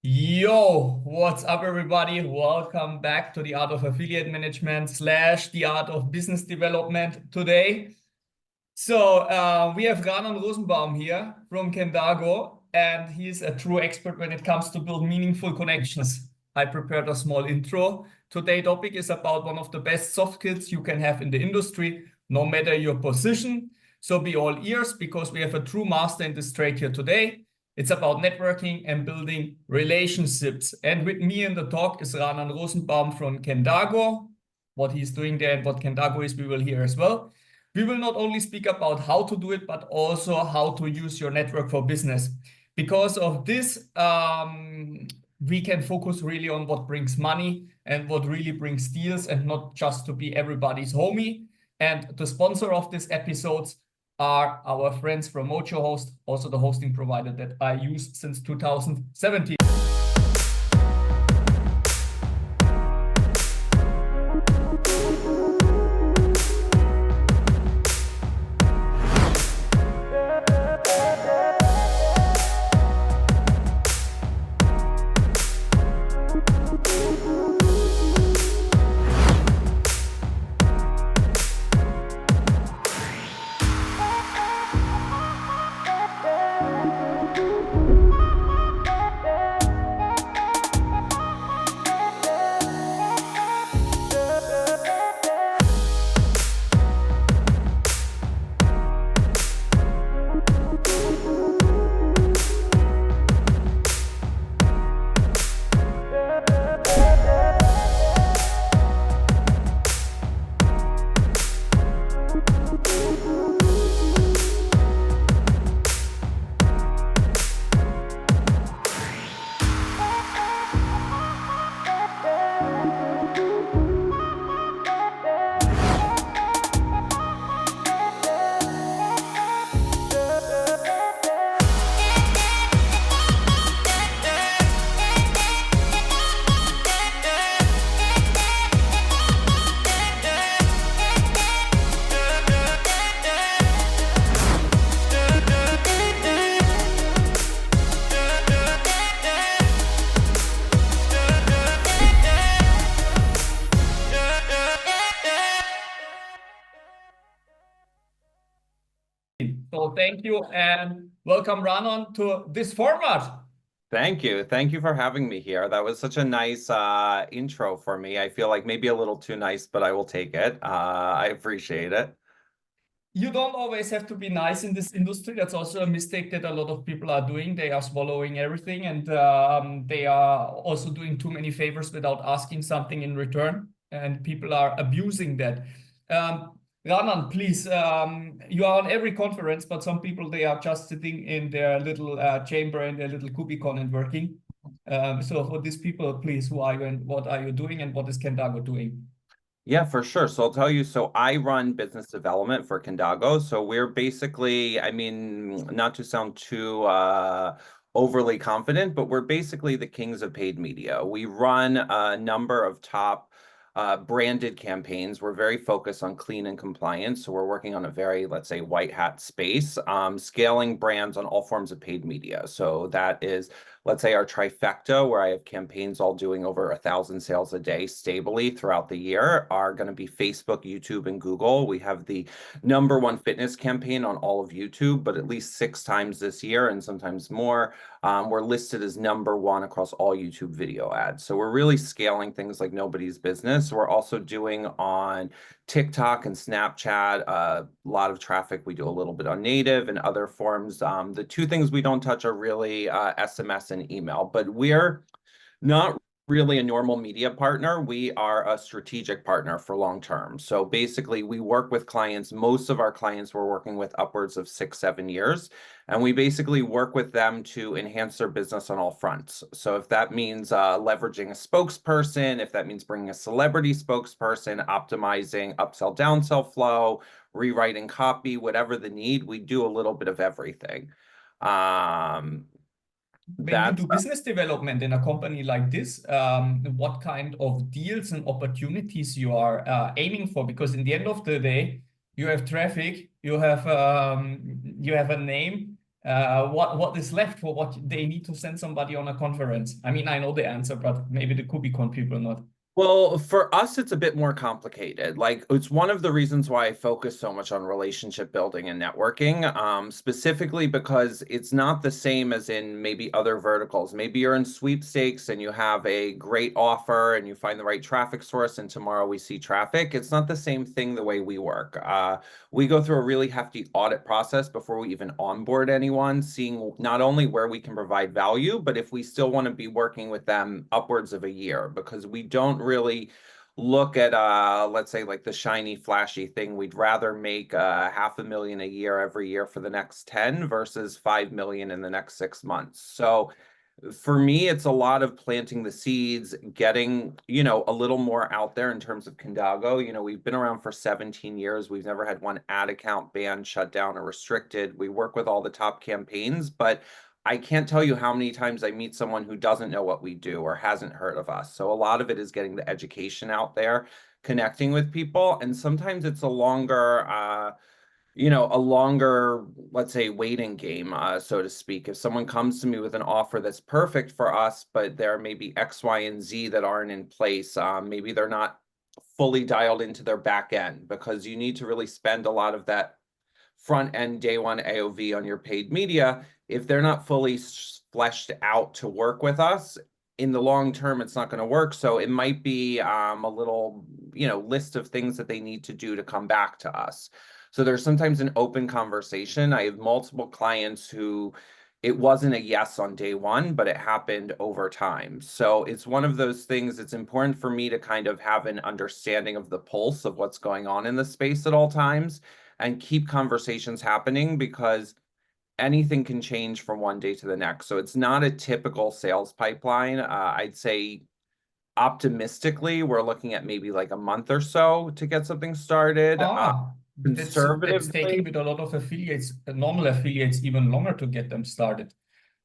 Yo, what's up, everybody? Welcome back to the Art of Affiliate Management slash the Art of Business Development today. We have Raanan Rosenbaum here from Kendago, and he's a true expert when it comes to build meaningful connections. I prepared a small intro. Today's topic is about one of the best soft skills you can have in the industry, no matter your position. So be all ears because we have a true master in this trade here today. It's about networking and building relationships. And with me in the talk is Raanan Rosenbaum from Kendago. What he's doing there and what Kendago is, we will hear as well. We will not only speak about how to do it, but also how to use your network for business. Because of this, we can focus really on what brings money and what really brings deals and not just to be everybody's homie. And the sponsor of this episodes are our friends from Mojo Host, also the hosting provider that I use since 2017. So thank you and welcome, Raanan, to this format. Thank you. Thank you for having me here. That was such a nice intro for me. I feel like maybe a little too nice, but I will take it. I appreciate it. You don't always have to be nice in this industry. That's also a mistake that a lot of people are doing. They are swallowing everything and they are also doing too many favors without asking something in return. And people are abusing that. Raanan, please, you are on every conference, but some people, they are just sitting in their little chamber in their little cubicle and working. So for these people, please, who are you and what are you doing and what is Kendago doing? Yeah, for sure. So I'll tell you, so I run business development for Kendago. So we're basically, I mean, not to sound too overly confident, but we're basically the kings of paid media. We run a number of top branded campaigns. We're very focused on clean and compliance. So we're working on a very, let's say, white hat space, scaling brands on all forms of paid media. So that is, let's say, our trifecta, where I have campaigns all doing over 1,000 sales a day stably throughout the year, are going to be Facebook, YouTube, and Google. We have the #1 fitness campaign on all of YouTube, but at least 6 times this year and sometimes more. We're listed as #1 across all YouTube video ads. So we're really scaling things like nobody's business. We're also doing on TikTok and Snapchat, a lot of traffic. We do a little bit on native and other forms. The two things we don't touch are really SMS and email, but we're not really a normal media partner. We are a strategic partner for long term. So basically, we work with clients. Most of our clients we're working with upwards of 6-7 years. And we basically work with them to enhance their business on all fronts. So if that means leveraging a spokesperson, if that means bringing a celebrity spokesperson, optimizing upsell, downsell flow, rewriting copy, whatever the need, we do a little bit of everything. When you do business development in a company like this, what kind of deals and opportunities you are aiming for? Because in the end of the day, you have traffic, you have a name, what is left for what they need to send somebody on a conference? I mean, I know the answer, but maybe the KubeCon people not. Well, for us, it's a bit more complicated. Like, it's one of the reasons why I focus so much on relationship building and networking, specifically because it's not the same as in maybe other verticals. Maybe you're in sweepstakes and you have a great offer and you find the right traffic source, and tomorrow we see traffic. It's not the same thing the way we work. We go through a really hefty audit process before we even onboard anyone, seeing not only where we can provide value, but if we still want to be working with them upwards of a year, because we don't really look at let's say like the shiny flashy thing. We'd rather make 500,000 a year every year for the next 10 versus 5 million in the next 6 months. So for me, it's a lot of planting the seeds, getting, a little more out there in terms of Condago. We've been around for 17 years. We've never had one ad account banned, shut down, or restricted. We work with all the top campaigns, but I can't tell you how many times I meet someone who doesn't know what we do or hasn't heard of us. So a lot of it is getting the education out there, connecting with people, and sometimes it's a longer, let's say, waiting game, so to speak. If someone comes to me with an offer that's perfect for us, but there may be X, Y, and Z that aren't in place, maybe they're not fully dialed into their back end, because you need to really spend a lot of that front end day one AOV on your paid media. If they're not fully fleshed out to work with us, in the long term, it's not going to work. So it might be a little, list of things that they need to do to come back to us. So there's sometimes an open conversation. I have multiple clients who it wasn't a yes on day one, but it happened over time. So it's one of those things. It's important for me to kind of have an understanding of the pulse of what's going on in the space at all times and keep conversations happening, because anything can change from one day to the next. So it's not a typical sales pipeline. I'd say optimistically, we're looking at maybe like a month or so to get something started. That's taking Conservatively, with a lot of affiliates, normal affiliates, even longer to get them started.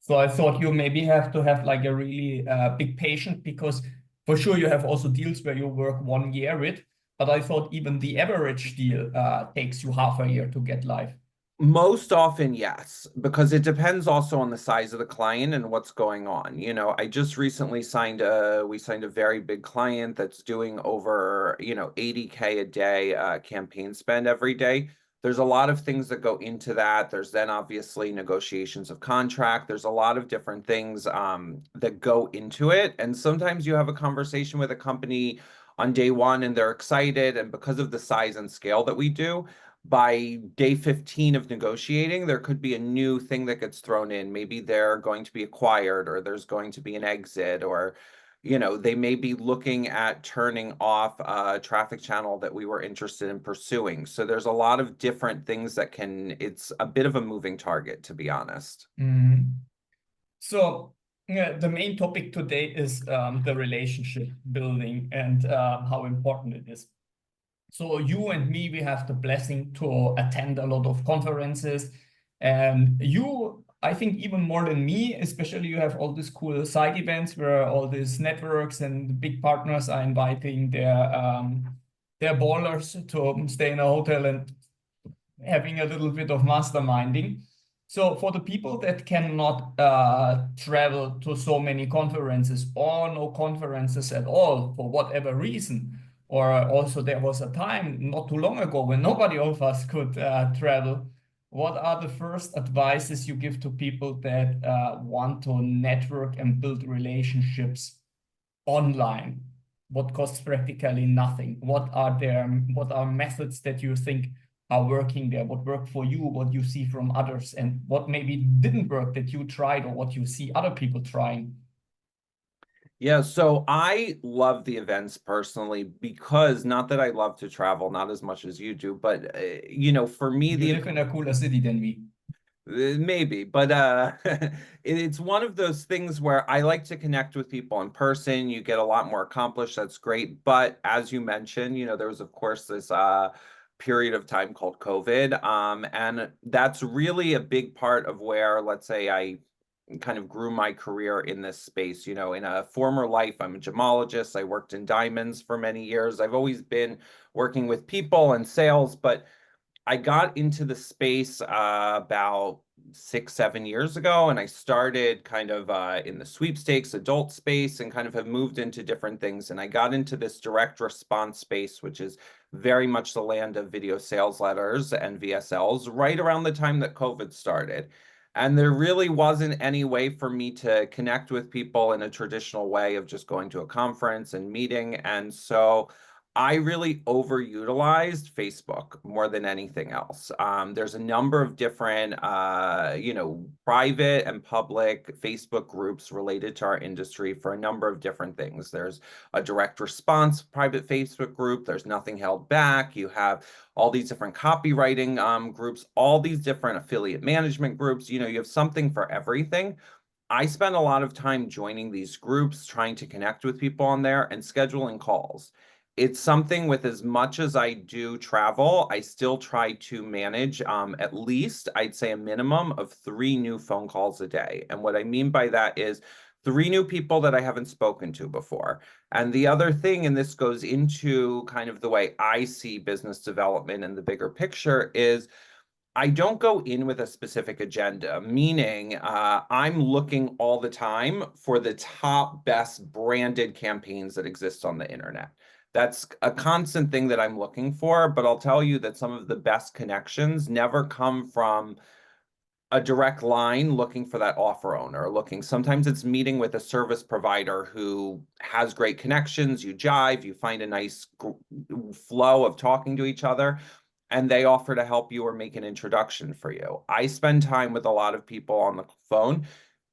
So I thought you maybe have to have like a really big patient, because for sure you have also deals where you work 1 year with, but I thought even the average deal takes you half a year to get live. most often, yes, because it depends also on the size of the client and what's going on. I just recently we signed a very big client that's doing over, 80K a day campaign spend every day. There's a lot of things that go into that. There's then obviously negotiations of contract. There's a lot of different things that go into it. And sometimes you have a conversation with a company on day one and they're excited. And because of the size and scale that we do, by day 15 of negotiating, there could be a new thing that gets thrown in. Maybe they're going to be acquired, or there's going to be an exit, or, they may be looking at turning off a traffic channel that we were interested in pursuing. So there's a lot of different things it's a bit of a moving target, to be honest. Mhm. So the main topic today is the relationship building and how important it is. So you and me, we have the blessing to attend a lot of conferences, and you, I think even more than me, especially you have all these cool side events where all these networks and big partners are inviting their ballers to stay in a hotel and having a little bit of masterminding. So for the people that cannot travel to so many conferences or no conferences at all for whatever reason, or also there was a time not too long ago when nobody of us could travel, what are the first advices you give to people that want to network and build relationships online? What costs practically nothing? What are methods that you think are working there? What worked for you? What you see from others, and what maybe didn't work that you tried, or what you see other people trying? Yeah, so I love the events personally, because not that I love to travel, not as much as you do, but for me, You the live in a cooler city than me. maybe, but it's one of those things where I like to connect with people in person. You get a lot more accomplished. That's great. But as you mentioned, there was of course this period of time called COVID. And that's really a big part of where, let's say, I kind of grew my career in this space. In a former life, I'm a gemologist. I worked in diamonds for many years. I've always been working with people and sales, but I got into the space about 6, 7 years ago, and I started kind of in the sweepstakes adult space and kind of have moved into different things. And I got into this direct response space, which is very much the land of video sales letters and VSLs, right around the time that COVID started. And there really wasn't any way for me to connect with people in a traditional way of just going to a conference and meeting. And so I really overutilized Facebook more than anything else. There's a number of different, private and public Facebook groups related to our industry for a number of different things. There's a direct response private Facebook group. There's Nothing Held Back. You have all these different copywriting groups, all these different affiliate management groups. You have something for everything. I spend a lot of time joining these groups, trying to connect with people on there and scheduling calls. It's something with as much as I do travel, I still try to manage at least, I'd say a minimum of 3 new phone calls a day. And what I mean by that is 3 new people that I haven't spoken to before. And the other thing, and this goes into kind of the way I see business development in the bigger picture, is I don't go in with a specific agenda, meaning I'm looking all the time for the top best branded campaigns that exist on the internet. That's a constant thing that I'm looking for, but I'll tell you that some of the best connections never come from a direct line looking for that offer owner, sometimes it's meeting with a service provider who has great connections, you jive, you find a nice flow of talking to each other, and they offer to help you or make an introduction for you. I spend time with a lot of people on the phone.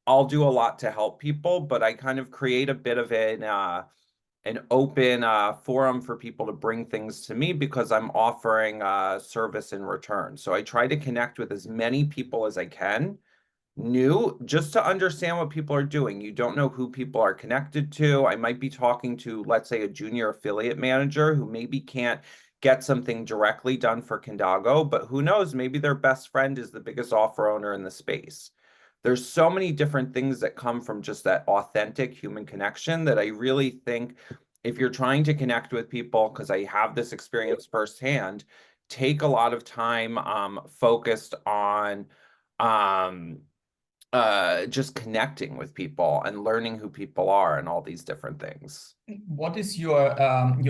I'll do a lot to help people, but I kind of create a bit of an open forum for people to bring things to me because I'm offering service in return. So I try to connect with as many people as I can, new, just to understand what people are doing. You don't know who people are connected to. I might be talking to, let's say, a junior affiliate manager who maybe can't get something directly done for Condago, but who knows, maybe their best friend is the biggest offer owner in the space. There's so many different things that come from just that authentic human connection that I really think if you're trying to connect with people, because I have this experience firsthand, take a lot of time focused on just connecting with people and learning who people are and all these different things. What is your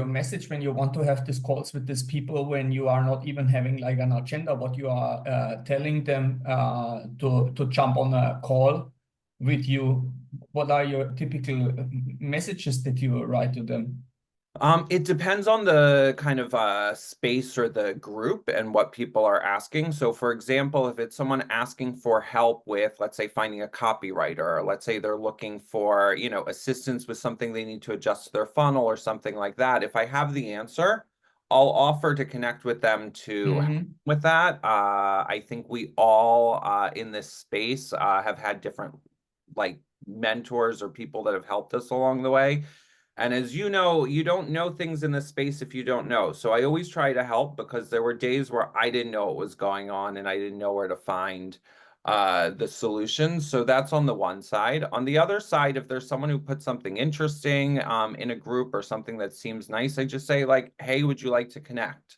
message when you want to have these calls with these people, when you are not even having like an agenda? What you are telling them to jump on a call with you? What are your typical messages that you write to them? It depends on the kind of space or the group and what people are asking. So for example, if it's someone asking for help with, let's say, finding a copywriter, or let's say they're looking for, assistance with something they need to adjust to their funnel or something like that. If I have the answer, I'll offer to connect with them to help with that. I think we all in this space have had different like mentors or people that have helped us along the way. And as you know, you don't know things in this space if you don't know. So I always try to help because there were days where I didn't know what was going on and I didn't know where to find the solutions. So that's on the one side. On the other side, if there's someone who puts something interesting in a group or something that seems nice, I just say like, hey, would you like to connect?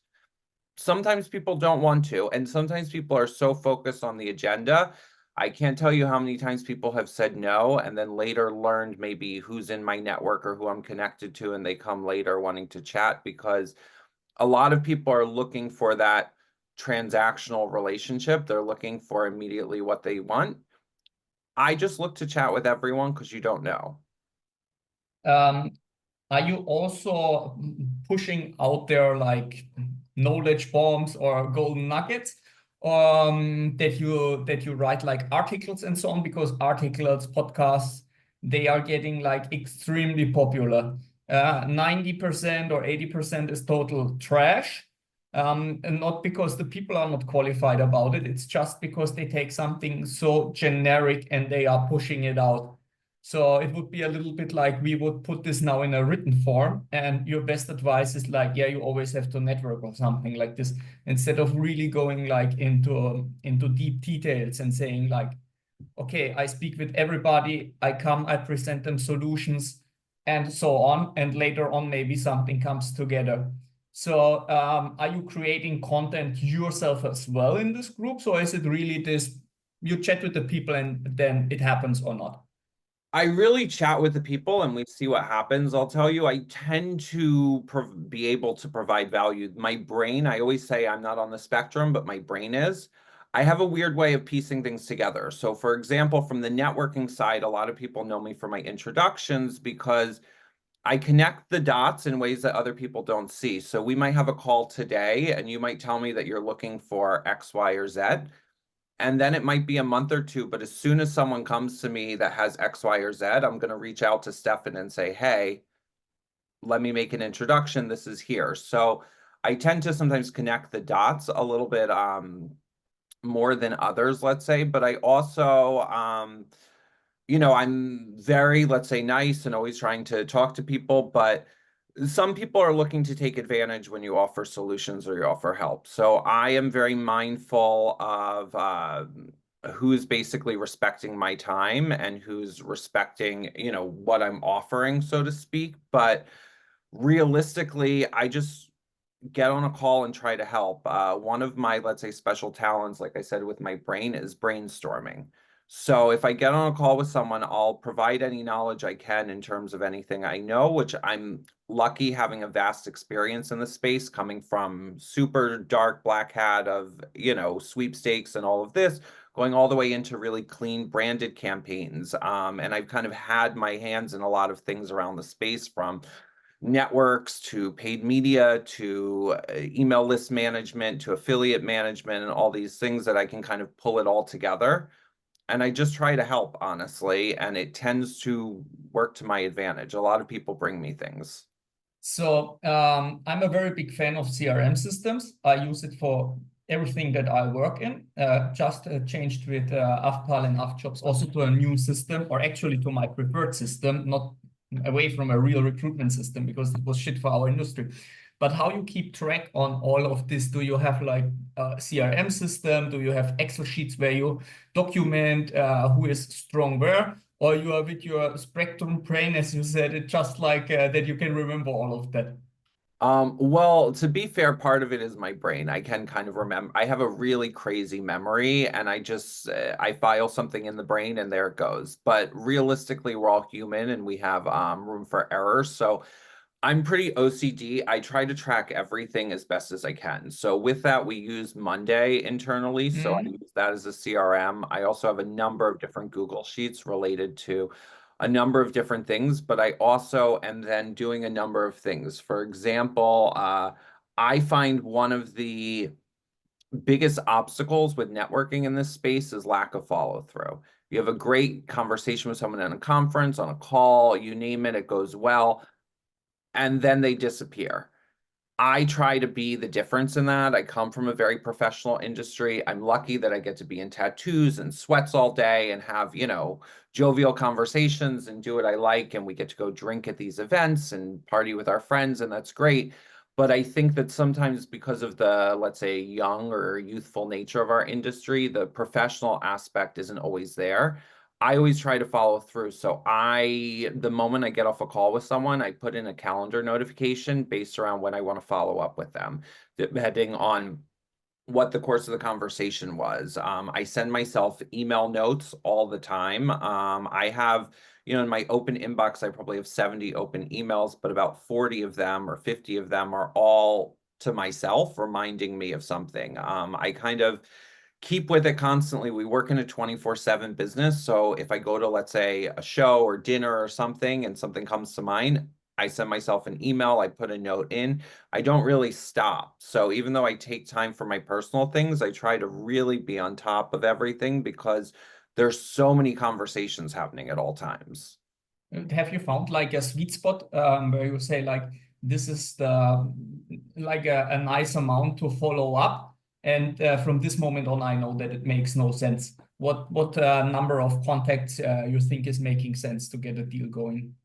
Sometimes people don't want to, and sometimes people are so focused on the agenda. I can't tell you how many times people have said no and then later learned maybe who's in my network or who I'm connected to, and they come later wanting to chat because a lot of people are looking for that transactional relationship. They're looking for immediately what they want. I just look to chat with everyone because you don't know. Are you also pushing out there like knowledge bombs or golden nuggets, that you write like articles and so on? Because articles, podcasts, they are getting like extremely popular. 90% or 80% is total trash. And not because the people are not qualified about it. It's just because they take something so generic and they are pushing it out. So it would be a little bit like we would put this now in a written form, and your best advice is like, yeah, you always have to network or something like this, instead of really going like into deep details and saying like, okay, I speak with everybody, I come, I present them solutions and so on, and later on maybe something comes together. So are you creating content yourself as well in this group? So is it really this you chat with the people and then it happens or not? I really chat with the people and we see what happens. I'll tell you, I tend to be able to provide value. My brain, I always say I'm not on the spectrum, but my brain is. I have a weird way of piecing things together. So, for example, from the networking side, a lot of people know me for my introductions because I connect the dots in ways that other people don't see. So, we might have a call today and you might tell me that you're looking for X, Y, or Z. And then it might be a month or two, but as soon as someone comes to me that has X, Y, or Z, I'm going to reach out to Stefan and say, hey, let me make an introduction. This is here. So I tend to sometimes connect the dots a little bit more than others, let's say, but I also I'm very, let's say, nice and always trying to talk to people, but some people are looking to take advantage when you offer solutions or you offer help. So I am very mindful of who's basically respecting my time and who's respecting, what I'm offering, so to speak. But realistically, I just get on a call and try to help. One of my, let's say, special talents, like I said, with my brain is brainstorming. So if I get on a call with someone, I'll provide any knowledge I can in terms of anything I know, which I'm lucky having a vast experience in the space coming from super dark black hat of, sweepstakes and all of this, going all the way into really clean branded campaigns. And I've kind of had my hands in a lot of things around the space from networks to paid media to email list management to affiliate management and all these things that I can kind of pull it all together. And I just try to help, honestly, and it tends to work to my advantage. A lot of people bring me things. So I'm a very big fan of CRM systems. I use it for everything that I work in. Just changed with Affpal and Affjobs also to a new system, or actually to my preferred system, not away from a real recruitment system because it was shit for our industry. But how you keep track on all of this? Do you have like a CRM system? Do you have Excel sheets where you document who is strong where? Or you are with your spectrum brain, as you said, it just like that you can remember all of that. Well, to be fair, part of it is my brain. I can kind of remember. I have a really crazy memory, and I file something in the brain, and there it goes. But realistically, we're all human, and we have room for error. So I'm pretty OCD. I try to track everything as best as I can. So with that, we use Monday internally. So I Mm. use that as a CRM. I also have a number of different Google Sheets related to a number of different things, but I also am then doing a number of things. For example, I find one of the biggest obstacles with networking in this space is lack of follow through. You have a great conversation with someone in a conference, on a call, you name it, it goes well, and then they disappear. I try to be the difference in that. I come from a very professional industry. I'm lucky that I get to be in tattoos and sweats all day and have, jovial conversations and do what I like. And we get to go drink at these events and party with our friends, and that's great. But I think that sometimes because of the, let's say, young or youthful nature of our industry, the professional aspect isn't always there. I always try to follow through. So the moment I get off a call with someone, I put in a calendar notification based around when I want to follow up with them, depending on what the course of the conversation was. I send myself email notes all the time. I have, in my open inbox, I probably have 70 open emails, but about 40 of them or 50 of them are all to myself, reminding me of something. I kind of keep with it constantly. We work in a 24/7 business. So if I go to, let's say, a show or dinner or something and something comes to mind, I send myself an email, I put a note in. I don't really stop. So even though I take time for my personal things, I try to really be on top of everything because there's so many conversations happening at all times. Have you found like a sweet spot where you say like this is the like a nice amount to follow up, and from this moment on, I know that it makes no sense. What number of contacts you think is making sense to get a deal going?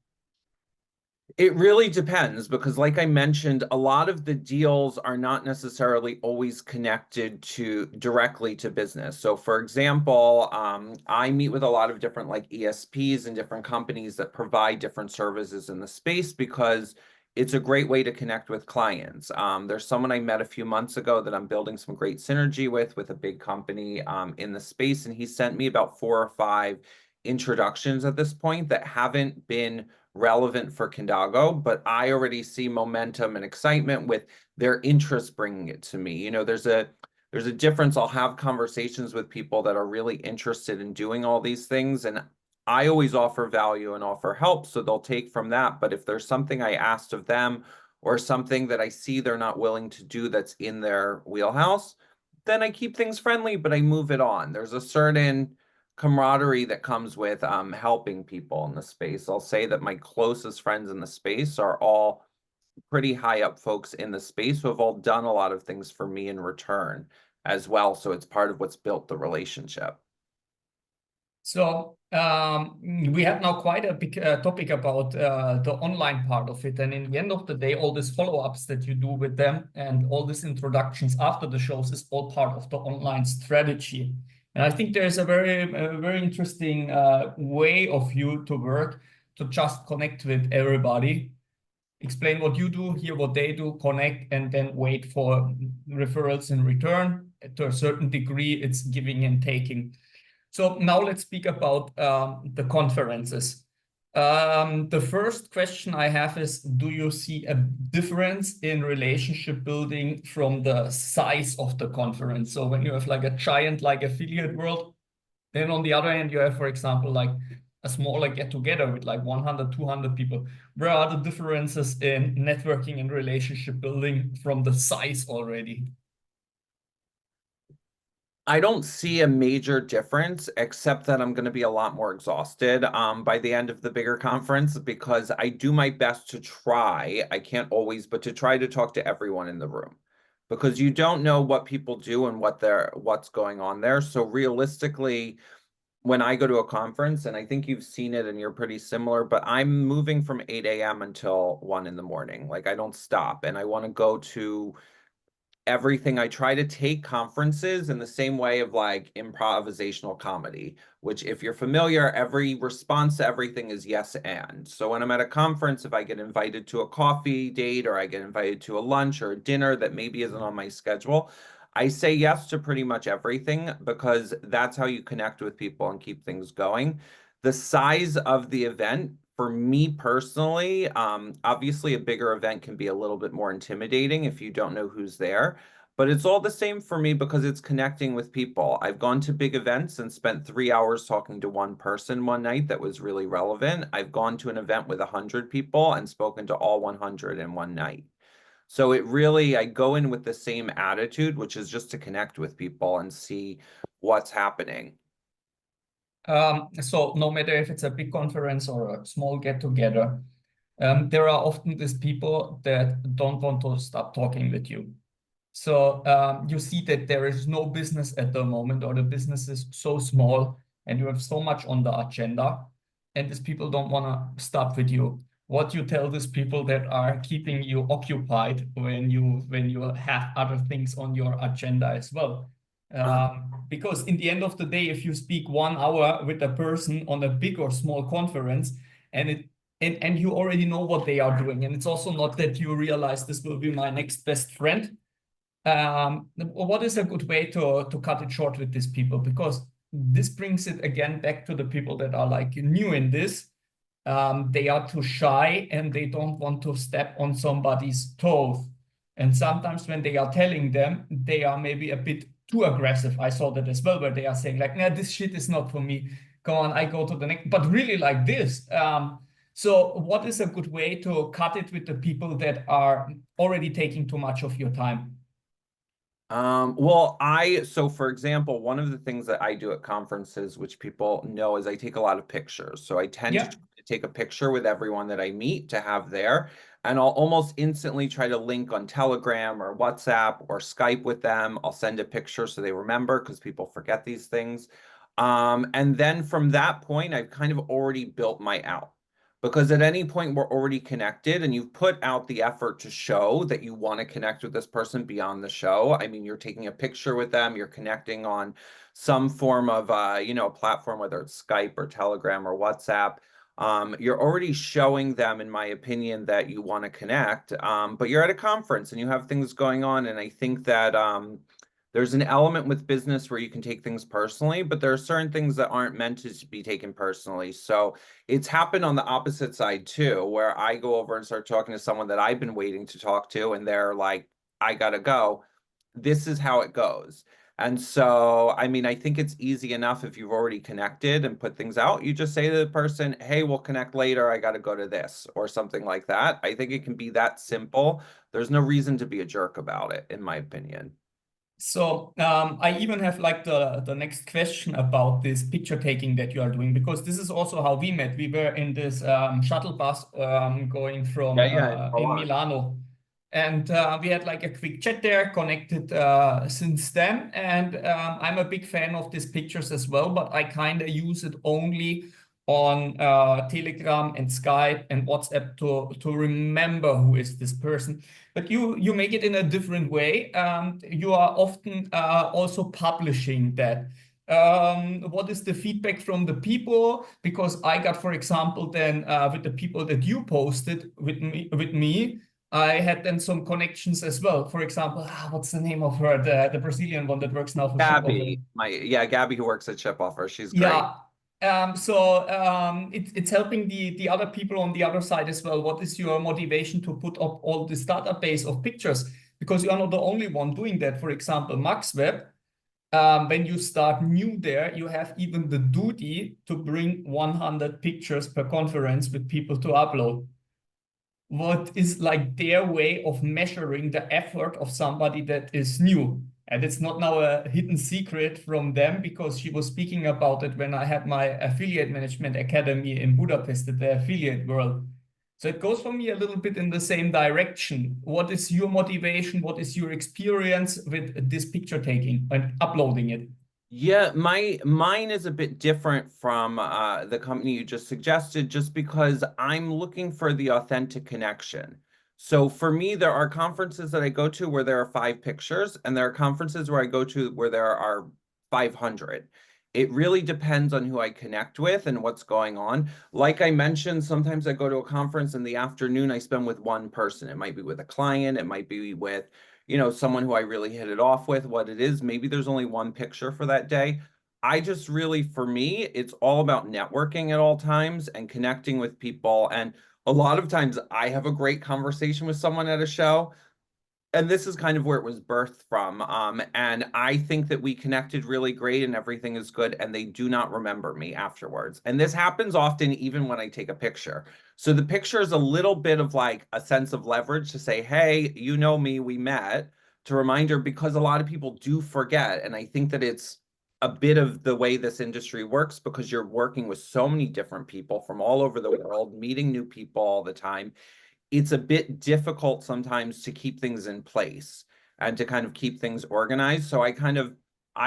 It really depends because, like I mentioned, a lot of the deals are not necessarily always connected to directly to business. So, for example, I meet with a lot of different like ESPs and different companies that provide different services in the space because it's a great way to connect with clients. There's someone I met a few months ago that I'm building some great synergy with a big company in the space, and he sent me about 4 or 5 introductions at this point that haven't been relevant for Kindago, but I already see momentum and excitement with their interest bringing it to me. There's a difference. I'll have conversations with people that are really interested in doing all these things, and I always offer value and offer help, so they'll take from that. But if there's something I asked of them or something that I see they're not willing to do that's in their wheelhouse, then I keep things friendly, but I move it on. There's a certain camaraderie that comes with helping people in the space. I'll say that my closest friends in the space are all pretty high up folks in the space who have all done a lot of things for me in return as well. So it's part of what's built the relationship. So we have now quite a big topic about the online part of it. And in the end of the day, all these follow-ups that you do with them and all these introductions after the shows is all part of the online strategy. And I think there's a very interesting way of you to work to just connect with everybody, explain what you do, hear what they do, connect, and then wait for referrals in return. To a certain degree, it's giving and taking. So now let's speak about the conferences. The first question I have is, do you see a difference in relationship building from the size of the conference? So when you have like a giant like Affiliate World, then on the other hand, you have, for example, like a smaller get-together with like 100, 200 people. Where are the differences in networking and relationship building from the size already? I don't see a major difference, except that I'm going to be a lot more exhausted by the end of the bigger conference, because I do my best to try. I can't always, but to try to talk to everyone in the room, because you don't know what people do and what's going on there. So realistically, when I go to a conference, and I think you've seen it and you're pretty similar, but I'm moving from 8 a.m. until 1 in the morning. Like, I don't stop, and I want to go to everything. I try to take conferences in the same way of like improvisational comedy, which, if you're familiar, every response to everything is yes and. So when I'm at a conference, if I get invited to a coffee date or I get invited to a lunch or a dinner that maybe isn't on my schedule, I say yes to pretty much everything, because that's how you connect with people and keep things going. The size of the event, for me personally, obviously a bigger event can be a little bit more intimidating if you don't know who's there, but it's all the same for me because it's connecting with people. I've gone to big events and spent 3 hours talking to one person one night that was really relevant. I've gone to an event with 100 people and spoken to all 100 in one night. So it really, I go in with the same attitude, which is just to connect with people and see what's happening. So no matter if it's a big conference or a small get-together, there are often these people that don't want to stop talking with you. So you see that there is no business at the moment, or the business is so small and you have so much on the agenda, and these people don't want to stop with you. What you tell these people that are keeping you occupied when you have other things on your agenda as well? Because in the end of the day, if you speak 1 hour with a person on a big or small conference, and you already know what they are doing, and it's also not that you realize this will be my next best friend. What is a good way to cut it short with these people? Because this brings it again back to the people that are like new in this. They are too shy and they don't want to step on somebody's toes. And sometimes when they are telling them, they are maybe a bit too aggressive. I saw that as well, where they are saying like, nah, this shit is not for me. Go on, I go to the next, but really like this. So what is a good way to cut it with the people that are already taking too much of your time? So for example, one of the things that I do at conferences, which people know, is I take a lot of pictures. So I tend to Yeah. try to take a picture with everyone that I meet to have there. And I'll almost instantly try to link on Telegram or WhatsApp or Skype with them. I'll send a picture so they remember, because people forget these things. And then from that point, I've kind of already built my out. Because at any point we're already connected and you've put out the effort to show that you want to connect with this person beyond the show. I mean, you're taking a picture with them, you're connecting on some form of, platform, whether it's Skype or Telegram or WhatsApp. You're already showing them, in my opinion, that you want to connect, but you're at a conference and you have things going on. And I think that there's an element with business where you can take things personally, but there are certain things that aren't meant to be taken personally. So it's happened on the opposite side too, where I go over and start talking to someone that I've been waiting to talk to, and they're like, I gotta go. This is how it goes. And so, I mean, I think it's easy enough if you've already connected and put things out. You just say to the person, hey, we'll connect later. I got to go to this or something like that. I think it can be that simple. There's no reason to be a jerk about it, in my opinion. So I even have like the next question about this picture taking that you are doing, because this is also how we met. We were in this shuttle bus going from Yeah, yeah, in Milan. Milano, and we had like a quick chat there, connected since then. And I'm a big fan of these pictures as well, but I kind of use it only on Telegram and Skype and WhatsApp to remember who is this person. But you make it in a different way. You are often also publishing that. What is the feedback from the people? Because I got, for example, then with the people that you posted with me, I had then some connections as well. For example, what's the name of her, the Brazilian one that works now for Shipoffer? Gabby who works at Chip Offer. She's great. Yeah. It's helping the other people on the other side as well. What is your motivation to put up all this database of pictures? Because you are not the only one doing that. For example, MaxWeb, when you start new there, you have even the duty to bring 100 pictures per conference with people to upload. What is like their way of measuring the effort of somebody that is new? And it's not now a hidden secret from them, because she was speaking about it when I had my affiliate management academy in Budapest at the affiliate world. So it goes for me a little bit in the same direction. What is your motivation? What is your experience with this picture taking and uploading it? Yeah, mine is a bit different from the company you just suggested, just because I'm looking for the authentic connection. So for me, there are conferences that I go to where there are 5 pictures, and there are conferences where I go to where there are 500. It really depends on who I connect with and what's going on. Like I mentioned, sometimes I go to a conference in the afternoon, I spend with one person. It might be with a client, it might be with someone who I really hit it off with, what it is. Maybe there's only one picture for that day. I just really, for me, it's all about networking at all times and connecting with people. And a lot of times I have a great conversation with someone at a show, and this is kind of where it was birthed from. And I think that we connected really great and everything is good, and they do not remember me afterwards. And this happens often, even when I take a picture. So the picture is a little bit of like a sense of leverage to say, hey, you know me, we met, to remind her, because a lot of people do forget. And I think that it's a bit of the way this industry works, because you're working with so many different people from all over the world, meeting new people all the time. It's a bit difficult sometimes to keep things in place and to kind of keep things organized. So I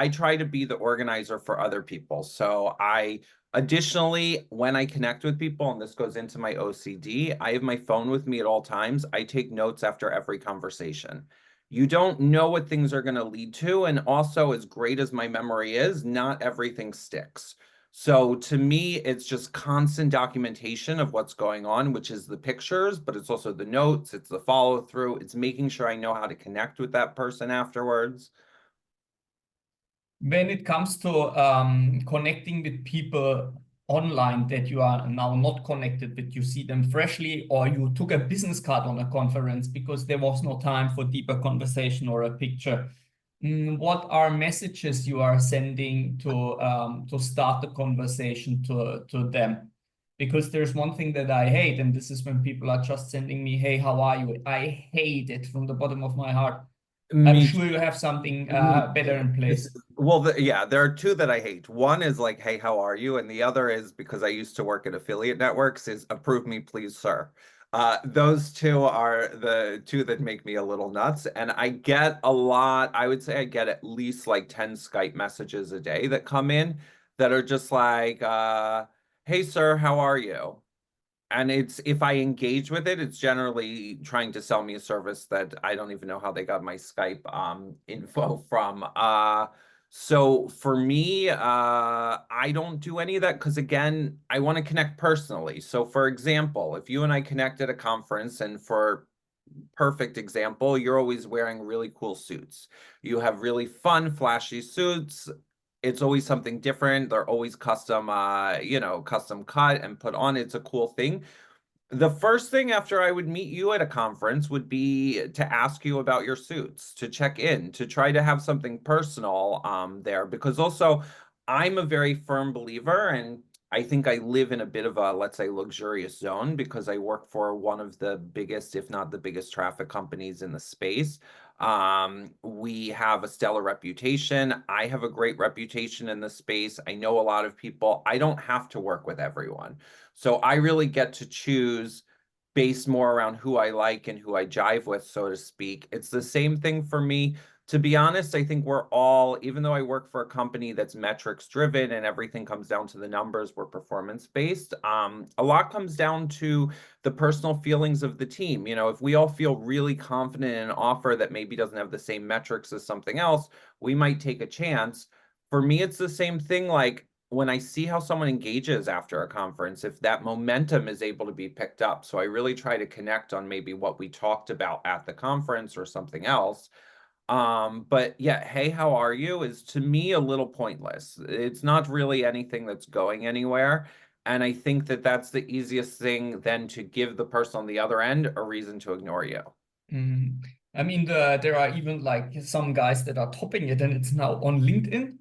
try to be the organizer for other people. So I additionally, when I connect with people, and this goes into my OCD, I have my phone with me at all times. I take notes after every conversation. You don't know what things are going to lead to. And also, as great as my memory is, not everything sticks. So to me, it's just constant documentation of what's going on, which is the pictures, but it's also the notes, it's the follow through, it's making sure I know how to connect with that person afterwards. When it comes to connecting with people online that you are now not connected with, you see them freshly, or you took a business card on a conference because there was no time for deeper conversation or a picture. What are messages you are sending to start the conversation to them? Because there's one thing that I hate, and this is when people are just sending me, "Hey, how are you?" I hate it from the bottom of my heart. I'm Me sure you have something Me better too. in place. Yeah, there are two that I hate. One is like, "Hey, how are you?" And the other is, because I used to work at affiliate networks, is "Approve me, please, sir." Those two are the two that make me a little nuts. And I get a lot, I would say I get at least like 10 Skype messages a day that come in that are just like, "Hey, sir, how are you?" And it's, if I engage with it, it's generally trying to sell me a service that I don't even know how they got my Skype info from. So for me, I don't do any of that because again, I want to connect personally. So for example, if you and I connect at a conference and for perfect example, you're always wearing really cool suits. You have really fun, flashy suits. It's always something different. They're always custom, custom cut and put on. It's a cool thing. The first thing after I would meet you at a conference would be to ask you about your suits, to check in, to try to have something personal there. Because also, I'm a very firm believer, and I think I live in a bit of a, let's say, luxurious zone because I work for one of the biggest, if not the biggest, traffic companies in the space. We have a stellar reputation. I have a great reputation in the space. I know a lot of people. I don't have to work with everyone. So I really get to choose based more around who I like and who I jive with, so to speak. It's the same thing for me. To be honest, I think we're all, even though I work for a company that's metrics driven and everything comes down to the numbers, we're performance based. A lot comes down to the personal feelings of the team. You know, if we all feel really confident in an offer that maybe doesn't have the same metrics as something else, we might take a chance. For me, it's the same thing. Like, when I see how someone engages after a conference, if that momentum is able to be picked up. So I really try to connect on maybe what we talked about at the conference or something else. But yeah, hey, how are you is to me a little pointless. It's not really anything that's going anywhere. And I think that that's the easiest thing then to give the person on the other end a reason to ignore you. Mm. I mean, there are even like some guys that are topping it, and it's now on LinkedIn,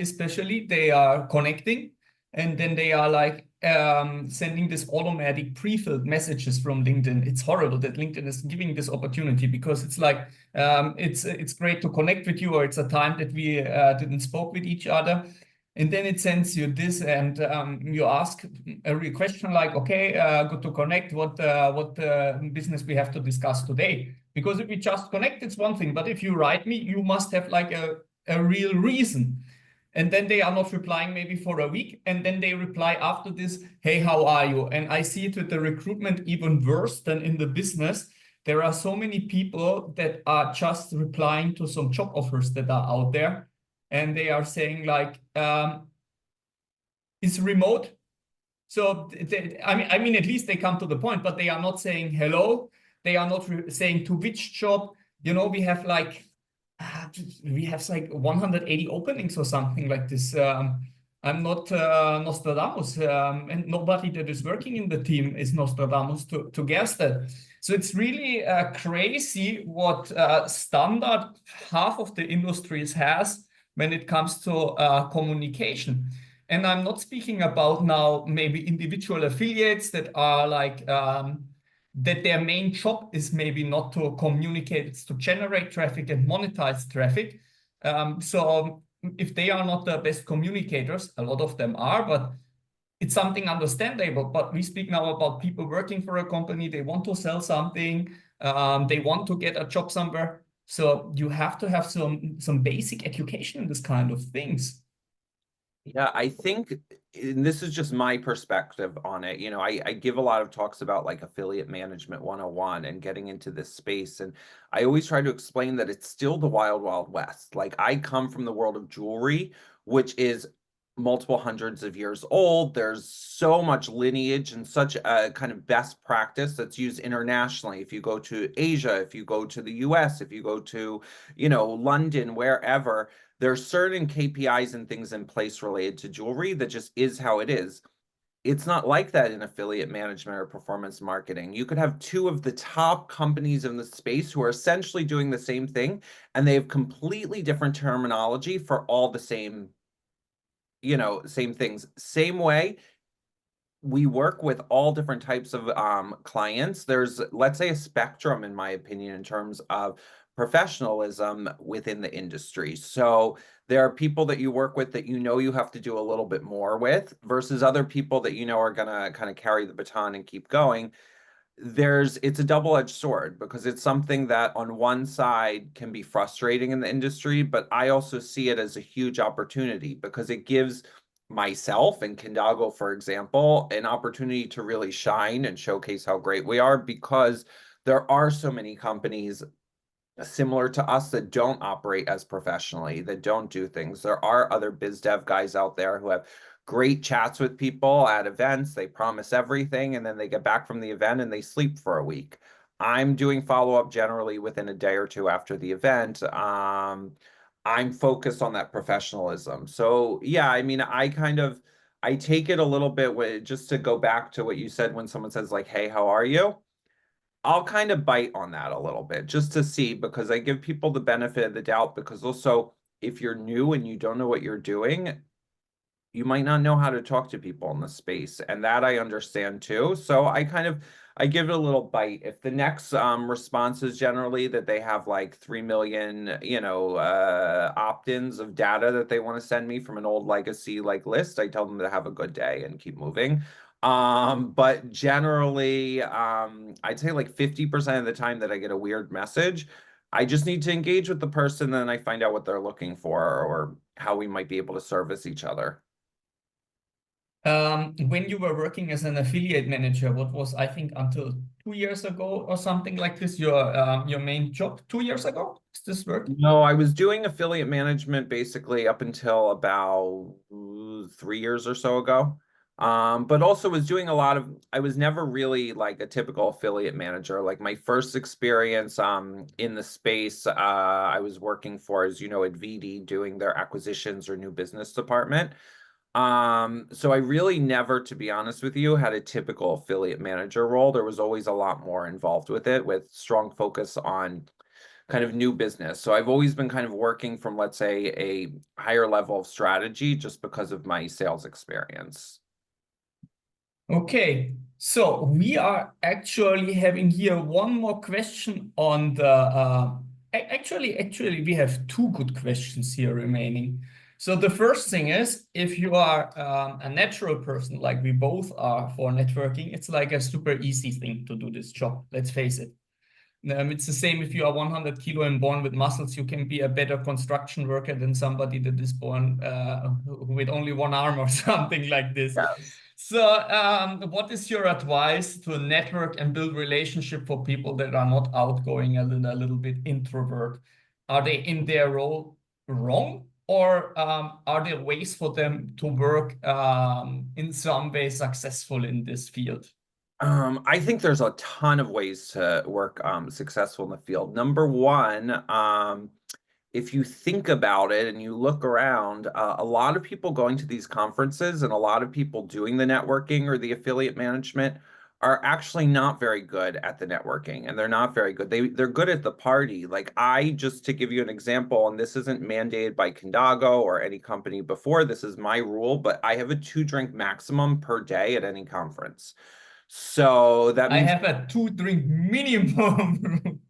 especially. They are connecting, and then they are like sending this automatic pre-filled messages from LinkedIn. It's horrible that LinkedIn is giving this opportunity because it's like it's great to connect with you, or it's a time that we didn't spoke with each other. And then it sends you this, and you ask a question like, "Okay, good to connect. What business we have to discuss today?" Because if we just connect, it's one thing. But if you write me, you must have like a real reason. And then they are not replying maybe for a week. And then they reply after this, "Hey, how are you?" And I see it with the recruitment even worse than in the business. There are so many people that are just replying to some job offers that are out there. And they are saying like, "Is remote?" So I mean, at least they come to the point, but they are not saying hello. They are not saying to which job. You know, we have like 180 openings or something like this. I'm not Nostradamus, and nobody that is working in the team is Nostradamus to guess that. So it's really crazy what standard half of the industries has when it comes to communication. And I'm not speaking about now maybe individual affiliates that are like that their main job is maybe not to communicate, it's to generate traffic and monetize traffic. So if they are not the best communicators, a lot of them are, but it's something understandable. But we speak now about people working for a company, they want to sell something, they want to get a job somewhere. So you have to have some basic education in this kind of things. Yeah, I think, and this is just my perspective on it. You know, I give a lot of talks about like affiliate management 101 and getting into this space. And I always try to explain that it's still the wild, wild west. Like I come from the world of jewelry, which is multiple hundreds of years old. There's so much lineage and such a kind of best practice that's used internationally. If you go to Asia, if you go to the US, if you go to, London, wherever, there's certain KPIs and things in place related to jewelry that just is how it is. It's not like that in affiliate management or performance marketing. You could have two of the top companies in the space who are essentially doing the same thing, and they have completely different terminology for all the same, same things. Same way, we work with all different types of clients. There's, let's say, a spectrum, in my opinion, in terms of professionalism within the industry. So there are people that you work with that you have to do a little bit more with versus other people that are going to kind of carry the baton and keep going. It's a double-edged sword because it's something that on one side can be frustrating in the industry, but I also see it as a huge opportunity because it gives myself and Kindago, for example, an opportunity to really shine and showcase how great we are because there are so many companies similar to us that don't operate as professionally, that don't do things. There are other biz dev guys out there who have great chats with people at events. They promise everything and then they get back from the event and they sleep for a week. I'm doing follow up generally within a day or two after the event. I'm focused on that professionalism. So yeah, I mean, I take it a little bit just to go back to what you said when someone says like, "Hey, how are you?" I'll kind of bite on that a little bit just to see because I give people the benefit of the doubt because also if you're new and you don't know what you're doing, you might not know how to talk to people in the space and that I understand too. So I give it a little bite. If the next response is generally that they have like 3 million, opt-ins of data that they want to send me from an old legacy like list, I tell them to have a good day and keep moving. But generally, I'd say like 50% of the time that I get a weird message, I just need to engage with the person, and then I find out what they're looking for or how we might be able to service each other. When you were working as an affiliate manager, what was, I think, until 2 years ago or something like this, your main job? 2 years ago? Is this work? No, I was doing affiliate management basically up until about 3 years or so ago. But also was doing a lot of, I was never really like a typical affiliate manager. Like my first experience in the space, I was working for, as you know, at VD doing their acquisitions or new business department. So I really never, to be honest with you, had a typical affiliate manager role. There was always a lot more involved with it, with strong focus on kind of new business. So I've always been kind of working from, let's say, a higher level of strategy just because of my sales experience. Okay, so we are actually having here one more question on the actually we have two good questions here remaining. So the first thing is, if you are a natural person like we both are for networking, it's like a super easy thing to do this job. Let's face it. It's the same if you are 100 kilo and born with muscles, you can be a better construction worker than somebody that is born with only one arm or something like this. Yes. So, what is your advice to network and build relationship for people that are not outgoing, a little bit introvert? Are they in their role wrong, or are there ways for them to work in some way successful in this field? I think there's a ton of ways to work successful in the field. Number one, if you think about it and you look around, a lot of people going to these conferences and a lot of people doing the networking or the affiliate management are actually not very good at the networking and they're not very good. They're good at the party. Like I, just to give you an example, and this isn't mandated by Condago or any company before, this is my rule, but I have a 2 drink maximum per day at any conference. So that I means have a 2 drink minimum.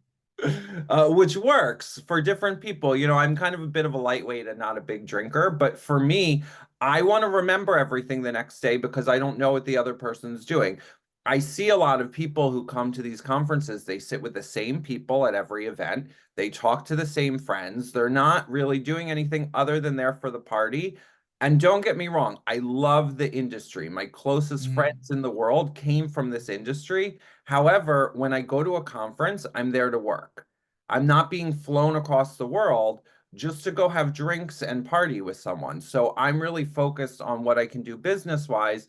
which works for different people. You know, I'm kind of a bit of a lightweight and not a big drinker, but for me, I want to remember everything the next day because I don't know what the other person's doing. I see a lot of people who come to these conferences, they sit with the same people at every event, they talk to the same friends, they're not really doing anything other than there for the party. And don't get me wrong, I love the industry. My closest Mm. friends in the world came from this industry. However, when I go to a conference, I'm there to work. I'm not being flown across the world just to go have drinks and party with someone. So I'm really focused on what I can do business wise.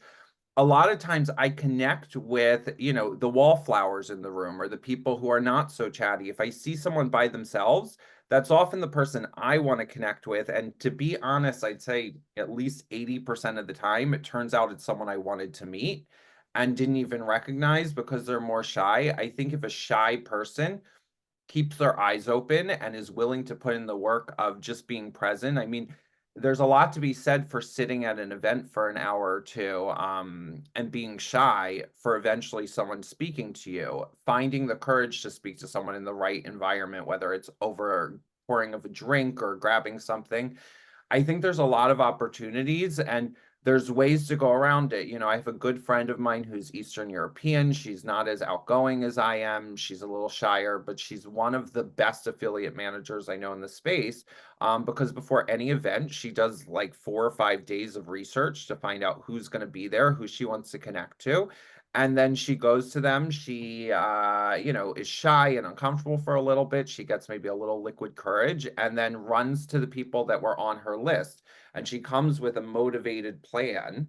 A lot of times I connect with, the wallflowers in the room or the people who are not so chatty. If I see someone by themselves, that's often the person I want to connect with. And to be honest, I'd say at least 80% of the time, it turns out it's someone I wanted to meet and didn't even recognize because they're more shy. I think if a shy person keeps their eyes open and is willing to put in the work of just being present. I mean, there's a lot to be said for sitting at an event for an hour or two, and being shy for eventually someone speaking to you, finding the courage to speak to someone in the right environment, whether it's over pouring of a drink or grabbing something. I think there's a lot of opportunities and there's ways to go around it. You know, I have a good friend of mine who's Eastern European. She's not as outgoing as I am. She's a little shyer, but she's one of the best affiliate managers I know in the space. Because before any event, she does like 4 or 5 days of research to find out who's going to be there, who she wants to connect to. And then she goes to them. She, is shy and uncomfortable for a little bit. She gets maybe a little liquid courage and then runs to the people that were on her list. And she comes with a motivated plan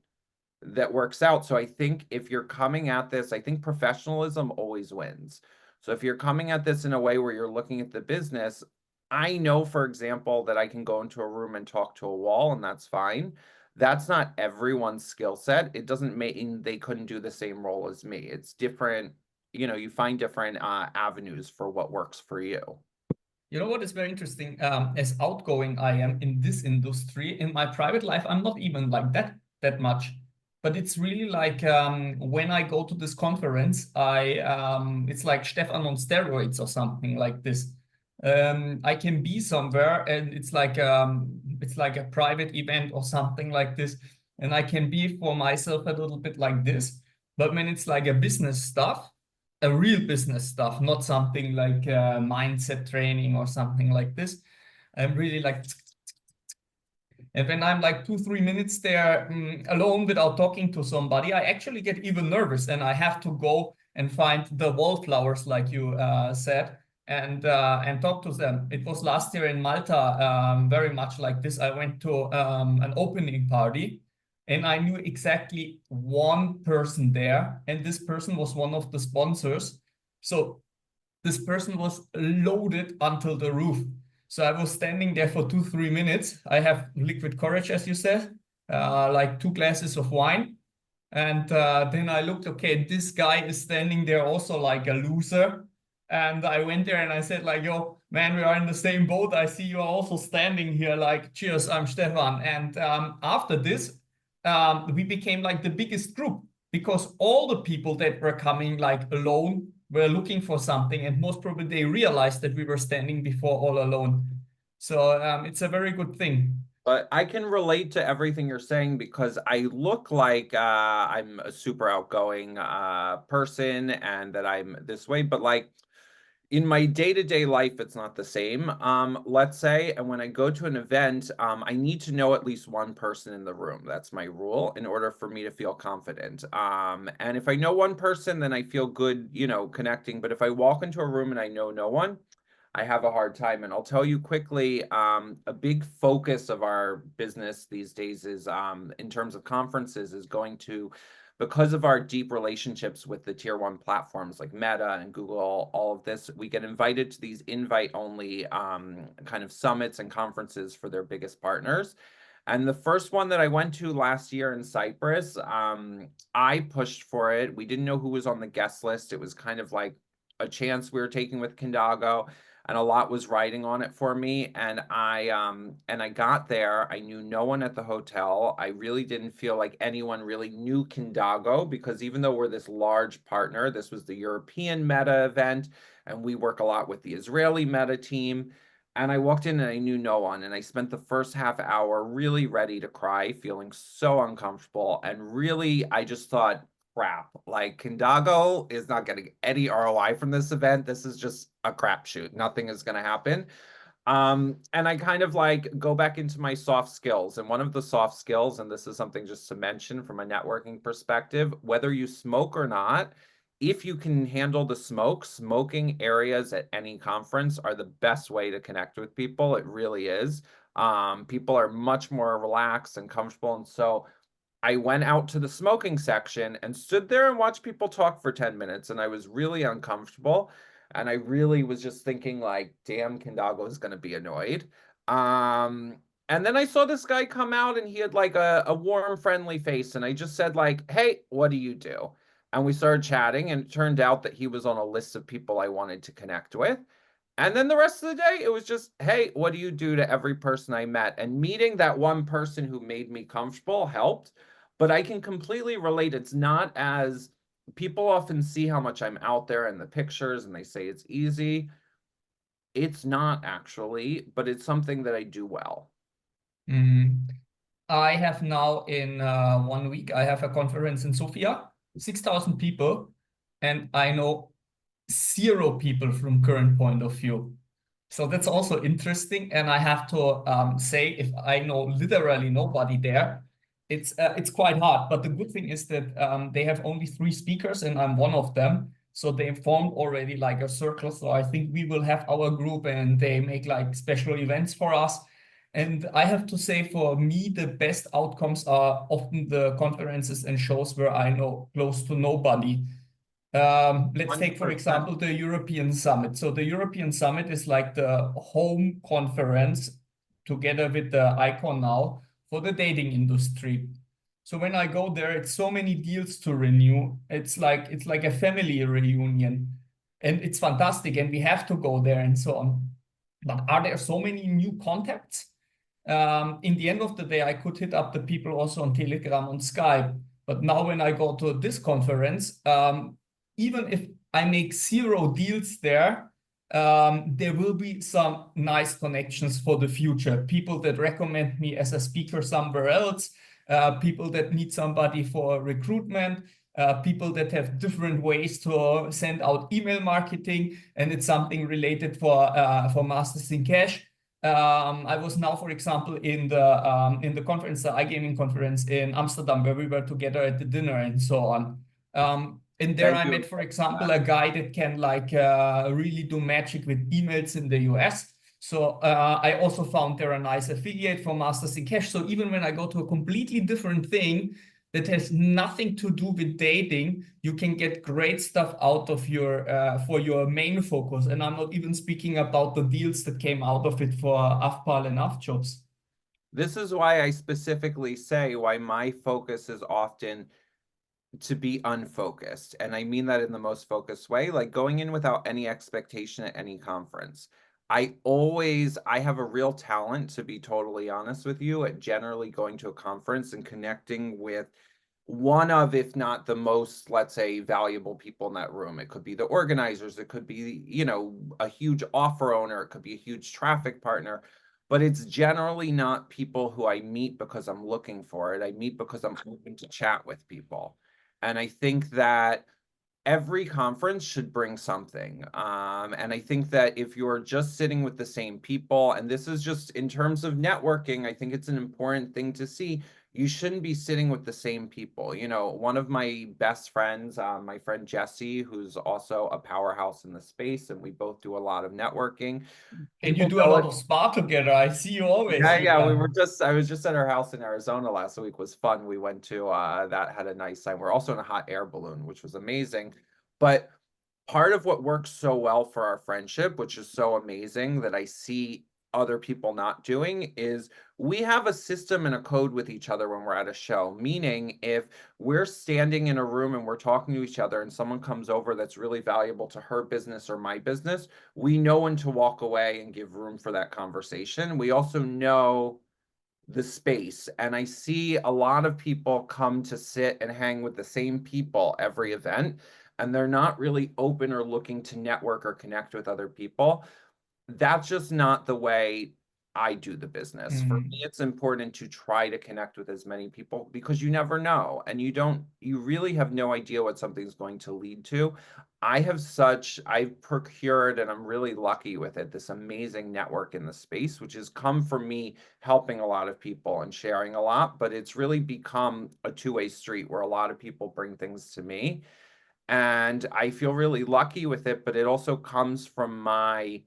that works out. So I think if you're coming at this, I think professionalism always wins. So if you're coming at this in a way where you're looking at the business, I know, for example, that I can go into a room and talk to a wall, and that's fine. That's not everyone's skill set. It doesn't mean they couldn't do the same role as me. It's different. You find different avenues for what works for you. You know what is very interesting? As outgoing I am in this industry, in my private life, I'm not even like that much. But it's really like when I go to this conference, it's like Stefan on steroids or something like this. I can be somewhere and it's like a private event or something like this, and I can be for myself a little bit like this. But when it's like a business stuff, a real business stuff, not something like mindset training or something like this, I'm really like, and when I'm like 2, 3 minutes there alone without talking to somebody, I actually get even nervous and I have to go and find the wallflowers, like you said, and talk to them. It was last year in Malta, very much like this. I went to an opening party and I knew exactly one person there, and this person was one of the sponsors. So this person was loaded until the roof. So I was standing there for 2, 3 minutes. I have liquid courage, as you said, like 2 glasses of wine. And then I looked, okay, this guy is standing there also like a loser. And I went there and I said like, yo, man, we are in the same boat. I see you are also standing here like, cheers, I'm Stefan. And after this, we became like the biggest group because all the people that were coming like alone were looking for something, and most probably they realized that we were standing before all alone. So it's a very good thing. But I can relate to everything you're saying because I look like I'm a super outgoing person and that I'm this way, but like in my day-to-day life, it's not the same. Let's say, and when I go to an event, I need to know at least one person in the room. That's my rule in order for me to feel confident. And if I know one person, then I feel good, connecting. But if I walk into a room and I know no one, I have a hard time. And I'll tell you quickly, a big focus of our business these days is in terms of conferences is going to, because of our deep relationships with the tier one platforms like Meta and Google, all of this, we get invited to these invite-only kind of summits and conferences for their biggest partners. And the first one that I went to last year in Cyprus, I pushed for it. We didn't know who was on the guest list. It was kind of like a chance we were taking with Kindago, and a lot was riding on it for me. And I got there. I knew no one at the hotel. I really didn't feel like anyone really knew Kindago because even though we're this large partner, this was the European Meta event, and we work a lot with the Israeli Meta team. And I walked in and I knew no one. And I spent the first half hour really ready to cry, feeling so uncomfortable. And really, I just thought, crap, like Kindago is not getting any ROI from this event. This is just a crapshoot. Nothing is going to happen. And I kind of like go back into my soft skills. And one of the soft skills, and this is something just to mention from a networking perspective, whether you smoke or not, if you can handle the smoking areas at any conference are the best way to connect with people. It really is. People are much more relaxed and comfortable. And so I went out to the smoking section and stood there and watched people talk for 10 minutes. And I was really uncomfortable. And I really was just thinking like, damn, Kindago is going to be annoyed. And then I saw this guy come out and he had like a warm, friendly face. And I just said like, hey, what do you do? And we started chatting, and it turned out that he was on a list of people I wanted to connect with. And then the rest of the day, it was just, hey, what do you do to every person I met? And meeting that one person who made me comfortable helped. But I can completely relate. It's not as people often see how much I'm out there in the pictures and they say it's easy. It's not actually, but it's something that I do well. I have now in 1 week, I have a conference in Sofia, 6,000 people, and I know 0 people from current point of view. So that's also interesting. And I have to say, if I know literally nobody there, it's quite hard. But the good thing is that they have only 3 speakers, and I'm one of them. So they formed already like a circle. So I think we will have our group, and they make like special events for us. And I have to say, for me, the best outcomes are often the conferences and shows where I know close to nobody. Let's take, for 100%. example, the European Summit. So the European Summit is like the home conference together with the Icon now for the dating industry. So when I go there, it's so many deals to renew. It's like a family reunion, and it's fantastic. And we have to go there and so on. But are there so many new contacts? In the end of the day, I could hit up the people also on Telegram and Skype. But now when I go to this conference, even if I make 0 deals there, there will be some nice connections for the future. People that recommend me as a speaker somewhere else, people that need somebody for recruitment, people that have different ways to send out email marketing, and it's something related for Masters in Cash. I was now, for example, in the conference, the iGaming conference in Amsterdam, where we were together at the dinner and so on. And there Yeah, I met, for example, a guy that can like really do magic with emails in the US. So I also found there a nice affiliate for Masters in Cash. So even when I go to a completely different thing that has nothing to do with dating, you can get great stuff out of your for your main focus. And I'm not even speaking about the deals that came out of it for Affpal and Affjobs. This is why I specifically say why my focus is often to be unfocused. And I mean that in the most focused way, like going in without any expectation at any conference. I have a real talent, to be totally honest with you, at generally going to a conference and connecting with one of, if not the most, let's say, valuable people in that room. It could be the organizers, it could be, a huge offer owner, it could be a huge traffic partner, but it's generally not people who I meet because I'm looking for it. I meet because I'm open to chat with people. And I think that every conference should bring something. And I think that if you're just sitting with the same people, and this is just in terms of networking, I think it's an important thing to see. You shouldn't be sitting with the same people. One of my best friends, my friend Jesse, who's also a powerhouse in the space, and we both do a lot of networking. And you People do a know lot it. of spa together. I see you always Yeah, yeah, here. I was just at our house in Arizona last week. It was fun. We went to that had a nice time. We're also in a hot air balloon, which was amazing. But part of what works so well for our friendship, which is so amazing that I see other people not doing, is we have a system and a code with each other when we're at a show. Meaning, if we're standing in a room and we're talking to each other and someone comes over that's really valuable to her business or my business, we know when to walk away and give room for that conversation. We also know the space. And I see a lot of people come to sit and hang with the same people every event, and they're not really open or looking to network or connect with other people. That's just not the way I do the business. For me, it's important to try to connect with as many people because you never know. And you really have no idea what something's going to lead to. I've procured, and I'm really lucky with it, this amazing network in the space, which has come from me helping a lot of people and sharing a lot, but it's really become a two-way street where a lot of people bring things to me. And I feel really lucky with it, but it also comes from my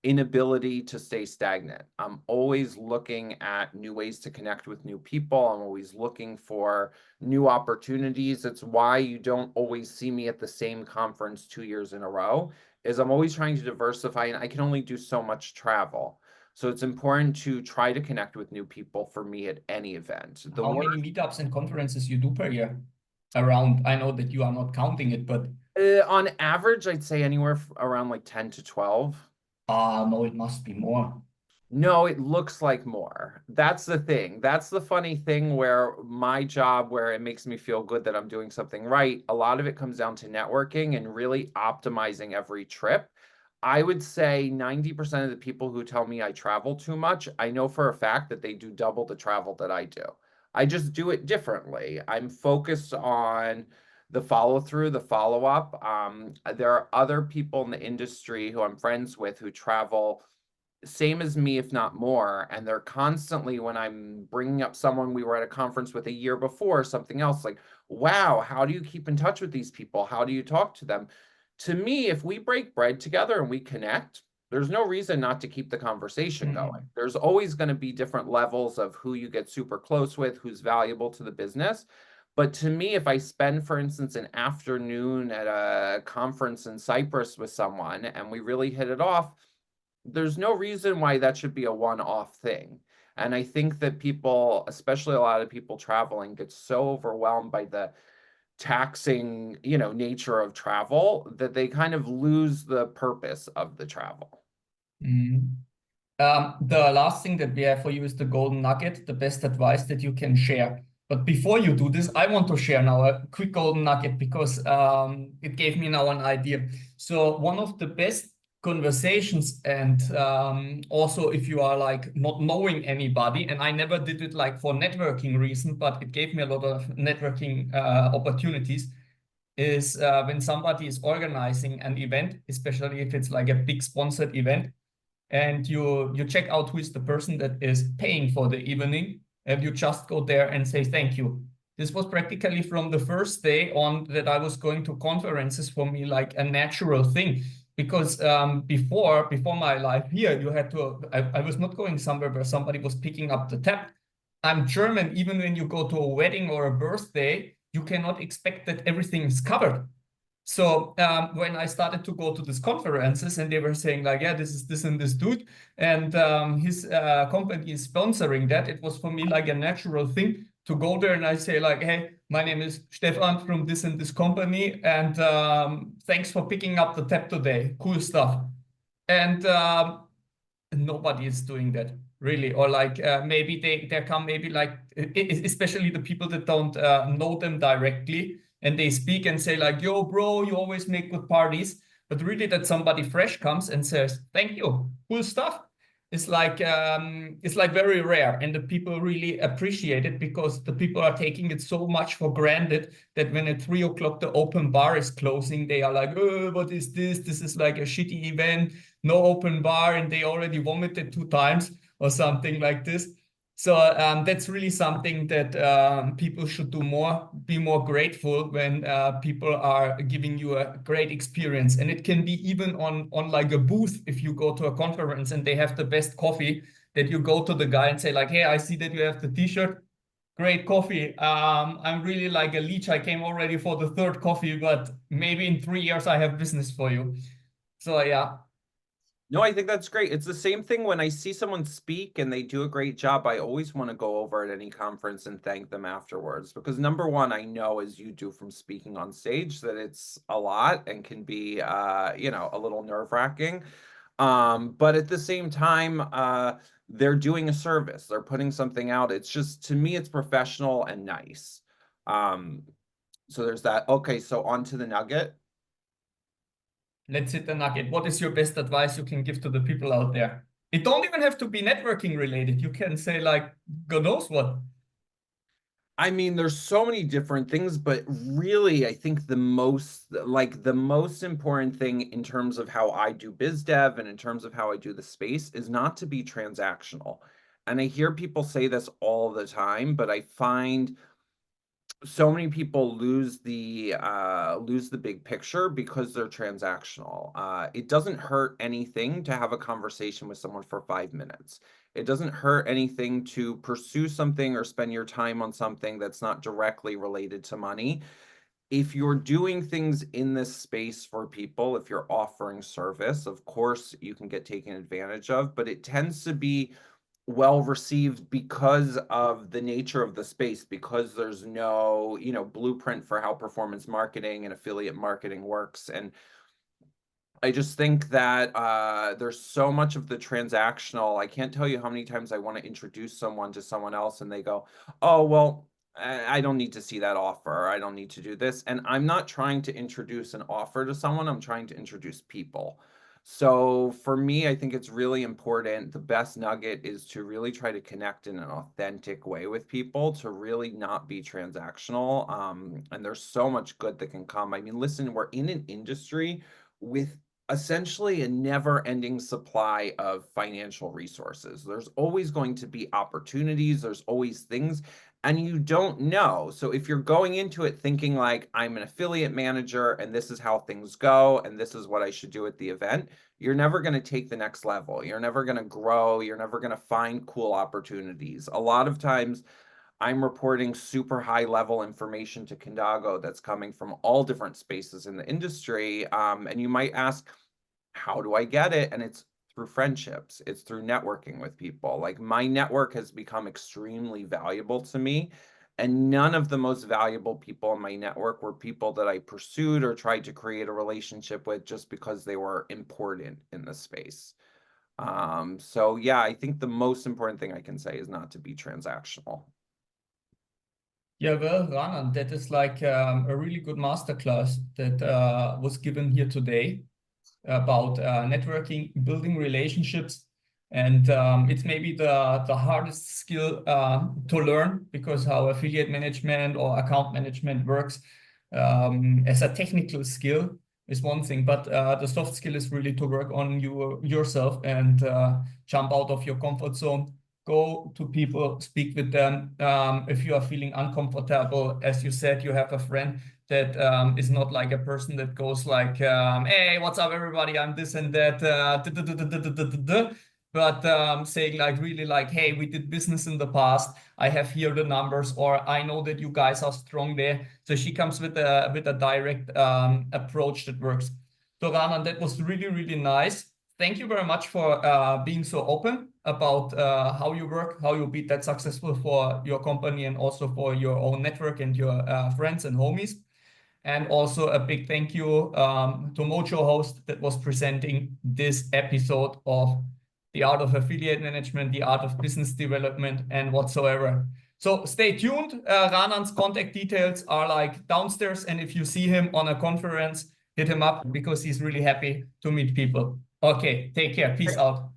inability to stay stagnant. I'm always looking at new ways to connect with new people. I'm always looking for new opportunities. It's why you don't always see me at the same conference 2 years in a row, is I'm always trying to diversify, and I can only do so much travel. So it's important to try to connect with new people for me at any event. The How many meetups and conferences you do per year? Around, I know that you are not counting it, but on average, I'd say anywhere around like 10 to 12. no, it must be more. No, it looks like more. That's the thing. That's the funny thing where my job, where it makes me feel good that I'm doing something right, a lot of it comes down to networking and really optimizing every trip. I would say 90% of the people who tell me I travel too much, I know for a fact that they do double the travel that I do. I just do it differently. I'm focused on the follow through, the follow up. There are other people in the industry who I'm friends with who travel same as me, if not more. And they're constantly, when I'm bringing up someone we were at a conference with a year before, something else like, wow, how do you keep in touch with these people? How do you talk to them? To me, if we break bread together and we connect, there's no reason not to keep the conversation going. Mm. There's always going to be different levels of who you get super close with, who's valuable to the business. But to me, if I spend, for instance, an afternoon at a conference in Cyprus with someone and we really hit it off, there's no reason why that should be a one-off thing. And I think that people, especially a lot of people traveling, get so overwhelmed by the taxing, nature of travel that they kind of lose the purpose of the travel. Mm. The last thing that we have for you is the golden nugget, the best advice that you can share. But before you do this, I want to share now a quick golden nugget because it gave me now an idea. So one of the best conversations, and also if you are like not knowing anybody, and I never did it like for networking reason, but it gave me a lot of networking opportunities, is when somebody is organizing an event, especially if it's like a big sponsored event, and you check out who is the person that is paying for the evening, and you just go there and say thank you. This was practically from the first day on that I was going to conferences for me like a natural thing, because before my life here, you had to I was not going somewhere where somebody was picking up the tab. I'm German. Even when you go to a wedding or a birthday, you cannot expect that everything is covered. So when I started to go to these conferences and they were saying like, yeah, this is this and this dude, and his company is sponsoring that, it was for me like a natural thing to go there and I say like, hey, my name is Stefan from this and this company, and thanks for picking up the tab today. Cool stuff. And nobody is doing that really, or like maybe they come maybe like especially the people that don't know them directly, and they speak and say like, yo bro, you always make good parties, but really that somebody fresh comes and says thank you, cool stuff, it's like very rare, and the people really appreciate it because the people are taking it so much for granted that when at 3 o'clock the open bar is closing, they are like, oh, what is this? This is like a shitty event, no open bar, and they already vomited 2 times or something like this. So that's really something that people should do more, be more grateful when people are giving you a great experience. And it can be even on like a booth, if you go to a conference and they have the best coffee, that you go to the guy and say like, hey, I see that you have the t-shirt. Great coffee. I'm really like a leech. I came already for the third coffee, but maybe in 3 years I have business for you. So yeah. No, I think that's great. It's the same thing when I see someone speak and they do a great job. I always want to go over at any conference and thank them afterwards because number one, I know as you do from speaking on stage that it's a lot and can be a little nerve-wracking. But at the same time, they're doing a service, they're putting something out. It's just to me, it's professional and nice. Um, so there's that. Okay, so on to the nugget. Let's hit the nugget. What is your best advice you can give to the people out there? It don't even have to be networking related. You can say like, God knows what. I mean, there's so many different things, but really, I think the most important thing in terms of how I do biz dev and in terms of how I do the space is not to be transactional. And I hear people say this all the time, but I find so many people lose the big picture because they're transactional. It doesn't hurt anything to have a conversation with someone for 5 minutes. It doesn't hurt anything to pursue something or spend your time on something that's not directly related to money. If you're doing things in this space for people, if you're offering service, of course you can get taken advantage of, but it tends to be well received because of the nature of the space, because there's no, blueprint for how performance marketing and affiliate marketing works. And I just think that there's so much of the transactional. I can't tell you how many times I want to introduce someone to someone else and they go, oh, well, I don't need to see that offer. Or I don't need to do this. And I'm not trying to introduce an offer to someone. I'm trying to introduce people. So for me, I think it's really important. The best nugget is to really try to connect in an authentic way with people, to really not be transactional. And there's so much good that can come. I mean, listen, we're in an industry with essentially a never-ending supply of financial resources. There's always going to be opportunities, there's always things, and you don't know. So if you're going into it thinking like, I'm an affiliate manager and this is how things go and this is what I should do at the event, you're never going to take the next level. You're never going to grow. You're never going to find cool opportunities. A lot of times I'm reporting super high level information to Condago that's coming from all different spaces in the industry. And you might ask, how do I get it? And it's through friendships. It's through networking with people. Like my network has become extremely valuable to me. And none of the most valuable people in my network were people that I pursued or tried to create a relationship with just because they were important in the space. So yeah, I think the most important thing I can say is not to be transactional. Yeah, well, Raanan, that is like a really good masterclass that was given here today about networking, building relationships, and it's maybe the hardest skill to learn, because how affiliate management or account management works as a technical skill is one thing, but the soft skill is really to work on yourself and jump out of your comfort zone. Go to people, speak with them. If you are feeling uncomfortable, as you said, you have a friend that is not like a person that goes like, hey, what's up, everybody? I'm this and that. But saying like really like, hey, we did business in the past. I have here the numbers, or I know that you guys are strong there. So she comes with a direct approach that works. So Raanan, that was really, really nice. Thank you very much for being so open about how you work, how you be that successful for your company and also for your own network and your friends and homies. And also a big thank you to Mojo host that was presenting this episode of the art of affiliate management, the art of business development, and whatsoever. So stay tuned. Raanan's contact details are like downstairs. And if you see him on a conference, hit him up because he's really happy to meet people. Okay, take care. Peace out.